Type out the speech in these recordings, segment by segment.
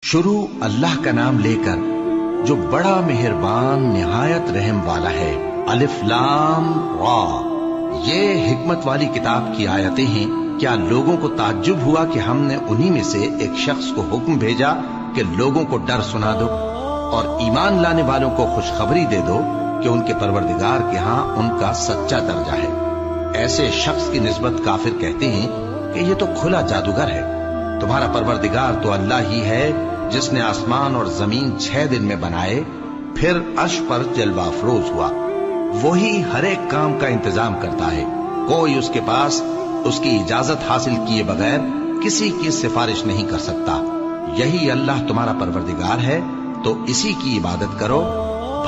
شروع اللہ کا نام لے کر جو بڑا مہربان نہایت رحم والا ہے۔ الف لام را، یہ حکمت والی کتاب کی آیتیں ہیں۔ کیا لوگوں کو تعجب ہوا کہ ہم نے انہی میں سے ایک شخص کو حکم بھیجا کہ لوگوں کو ڈر سنا دو اور ایمان لانے والوں کو خوشخبری دے دو کہ ان کے پروردگار کے ہاں ان کا سچا درجہ ہے۔ ایسے شخص کی نسبت کافر کہتے ہیں کہ یہ تو کھلا جادوگر ہے۔ تمہارا پروردگار تو اللہ ہی ہے جس نے آسمان اور زمین 6 دن میں بنائے، پھر عرش پر جلوہ افروز ہوا۔ وہی ہر ایک کام کا انتظام کرتا ہے، کوئی اس کے پاس اس کی اجازت حاصل کیے بغیر کسی کی سفارش نہیں کر سکتا۔ یہی اللہ تمہارا پروردگار ہے تو اسی کی عبادت کرو،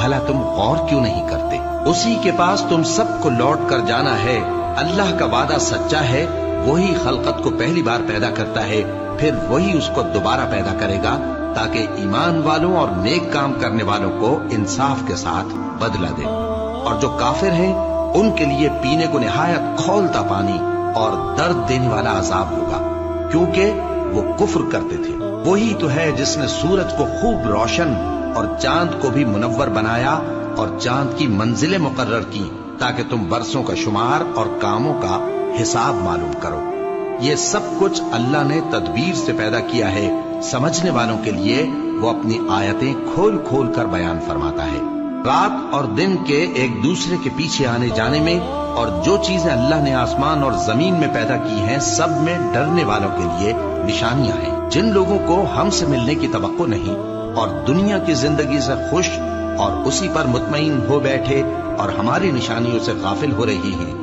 بھلا تم غور کیوں نہیں کرتے؟ اسی کے پاس تم سب کو لوٹ کر جانا ہے۔ اللہ کا وعدہ سچا ہے، وہی خلقت کو پہلی بار پیدا کرتا ہے، پھر وہی اس کو دوبارہ پیدا کرے گا تاکہ ایمان والوں اور نیک کام کرنے والوں کو انصاف کے ساتھ بدلہ دے۔ اور جو کافر ہیں ان کے لیے پینے کو نہایت کھولتا پانی اور درد دینے والا عذاب ہوگا، کیونکہ وہ کفر کرتے تھے۔ وہی تو ہے جس نے سورج کو خوب روشن اور چاند کو بھی منور بنایا اور چاند کی منزلیں مقرر کی تاکہ تم برسوں کا شمار اور کاموں کا حساب معلوم کرو۔ یہ سب کچھ اللہ نے تدبیر سے پیدا کیا ہے، سمجھنے والوں کے لیے وہ اپنی آیتیں کھول کھول کر بیان فرماتا ہے۔ رات اور دن کے ایک دوسرے کے پیچھے آنے جانے میں اور جو چیزیں اللہ نے آسمان اور زمین میں پیدا کی ہیں سب میں ڈرنے والوں کے لیے نشانیاں ہیں۔ جن لوگوں کو ہم سے ملنے کی توقع نہیں اور دنیا کی زندگی سے خوش اور اسی پر مطمئن ہو بیٹھے اور ہماری نشانیوں سے غافل ہو رہی ہیں،